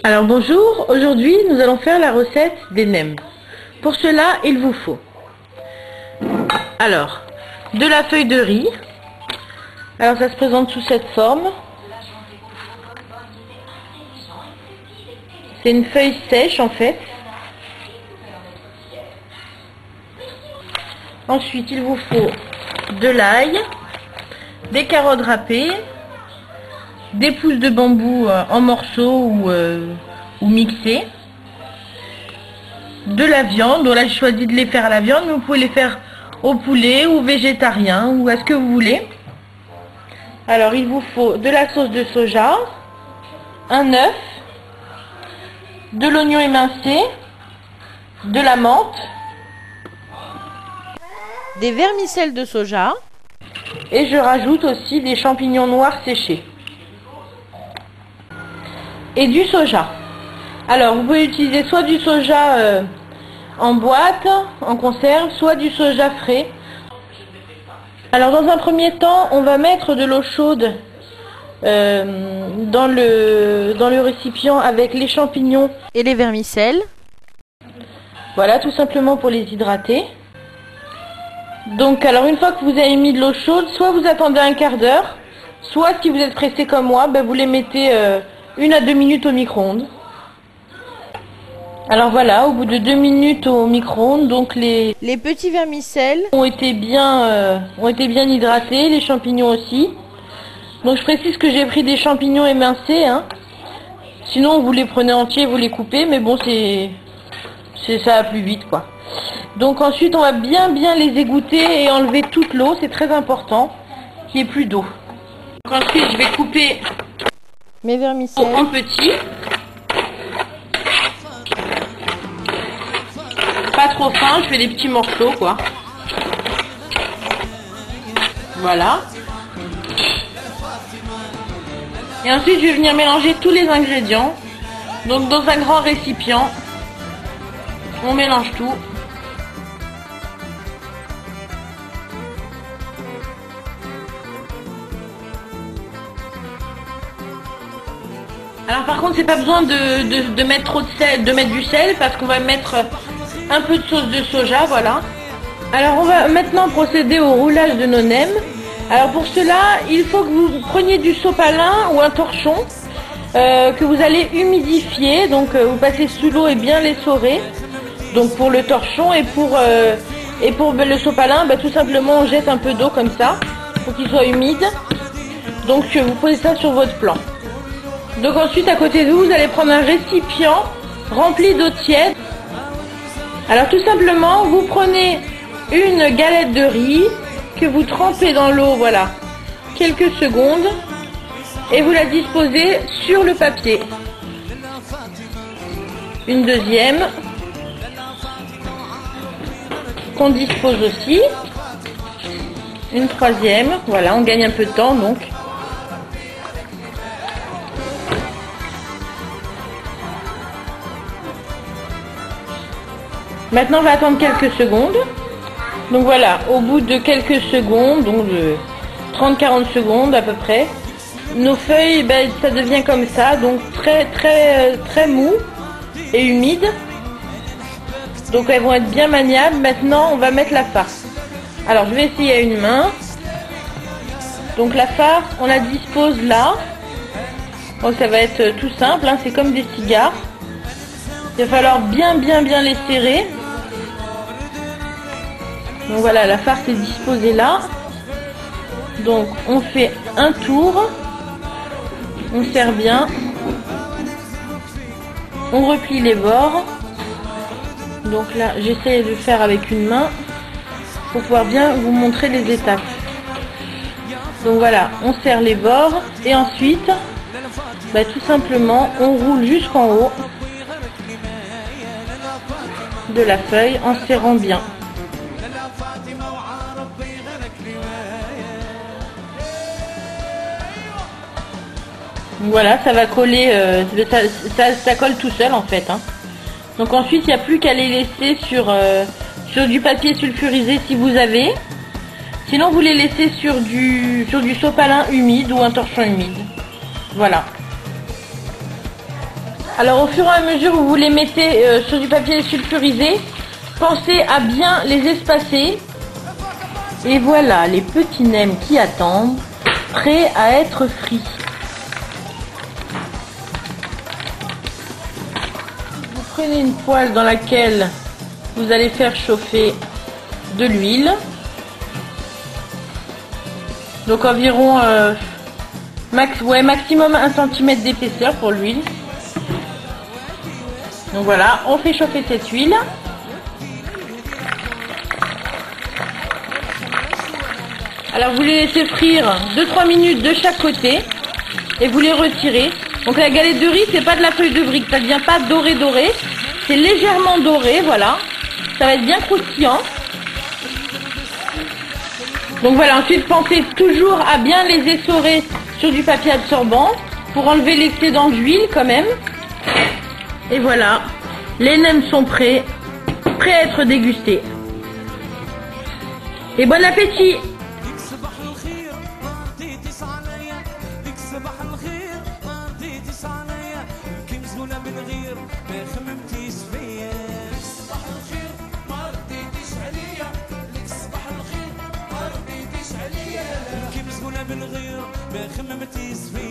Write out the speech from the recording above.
Alors bonjour, aujourd'hui nous allons faire la recette des nems. Pour cela, il vous faut alors de la feuille de riz. Alors ça se présente sous cette forme. C'est une feuille sèche en fait. Ensuite, il vous faut de l'ail, des carottes râpées, des pousses de bambou en morceaux ou mixées, de la viande. Donc là j'ai choisi de les faire à la viande, mais vous pouvez les faire au poulet ou végétarien ou à ce que vous voulez. Alors il vous faut de la sauce de soja, un œuf, de l'oignon émincé, de la menthe, des vermicelles de soja et je rajoute aussi des champignons noirs séchés et du soja. Alors vous pouvez utiliser soit du soja en boîte, en conserve, soit du soja frais. Alors dans un premier temps, on va mettre de l'eau chaude dans le récipient avec les champignons et les vermicelles. Voilà, tout simplement pour les hydrater. Donc alors une fois que vous avez mis de l'eau chaude, soit vous attendez un quart d'heure, soit si vous êtes pressé comme moi, vous les mettez 1 à 2 minutes au micro-ondes. Alors voilà, au bout de 2 minutes au micro-ondes, donc les petits vermicelles ont été bien hydratés, les champignons aussi. Donc je précise que j'ai pris des champignons émincés, hein. Sinon vous les prenez entiers, vous les coupez, mais bon ça va plus vite quoi. Donc ensuite on va bien les égoutter et enlever toute l'eau, c'est très important qu'il n'y ait plus d'eau. Ensuite je vais couper mes vermicelles en petits. Pas trop fin, je fais des petits morceaux quoi. Voilà. Et ensuite je vais venir mélanger tous les ingrédients. Donc dans un grand récipient, on mélange tout. Alors par contre c'est pas besoin de mettre trop de sel, de mettre du sel parce qu'on va mettre un peu de sauce de soja, voilà. Alors on va maintenant procéder au roulage de nos nems. Alors pour cela, il faut que vous preniez du sopalin ou un torchon que vous allez humidifier. Donc vous passez sous l'eau et bien l'essorer. Donc pour le torchon et pour le sopalin, tout simplement on jette un peu d'eau comme ça pour qu'il soit humide. Donc vous posez ça sur votre plan. Donc ensuite à côté de vous, vous allez prendre un récipient rempli d'eau tiède. Alors tout simplement, vous prenez une galette de riz que vous trempez dans l'eau, voilà, quelques secondes et vous la disposez sur le papier. Une deuxième qu'on dispose aussi. Une troisième, voilà, on gagne un peu de temps donc. Maintenant on va attendre quelques secondes. Donc voilà, au bout de quelques secondes, donc de 30-40 secondes à peu près, nos feuilles, ça devient comme ça, donc très mou et humide. Donc elles vont être bien maniables. Maintenant on va mettre la farce. Alors je vais essayer à une main. Donc la farce, on la dispose là. Donc ça va être tout simple, hein, c'est comme des cigares. Il va falloir bien les serrer. Donc voilà, la farce est disposée là. Donc on fait un tour. On serre bien. On replie les bords. Donc là, j'essaie de faire avec une main pour pouvoir bien vous montrer les étapes. Donc voilà, on serre les bords et ensuite, tout simplement, on roule jusqu'en haut de la feuille en serrant bien. Voilà, ça va coller, ça colle tout seul en fait, hein. Donc ensuite, il n'y a plus qu'à les laisser sur du papier sulfurisé si vous avez. Sinon, vous les laissez sur du sopalin humide ou un torchon humide. Voilà. Alors au fur et à mesure où vous les mettez sur du papier sulfurisé, pensez à bien les espacer. Et voilà les petits nems qui attendent, prêts à être frits. Vous prenez une poêle dans laquelle vous allez faire chauffer de l'huile. Donc environ maximum 1 cm d'épaisseur pour l'huile. Donc voilà, on fait chauffer cette huile. Alors vous les laissez frire 2-3 minutes de chaque côté et vous les retirez. Donc la galette de riz, c'est pas de la feuille de brique, ça ne devient pas doré, c'est légèrement doré, voilà. Ça va être bien croustillant. Donc voilà, ensuite pensez toujours à bien les essorer sur du papier absorbant pour enlever l'excédent d'huile quand même. Et voilà, les nems sont prêts à être dégustés. Et bon appétit! بالغير ما خممتيش فيا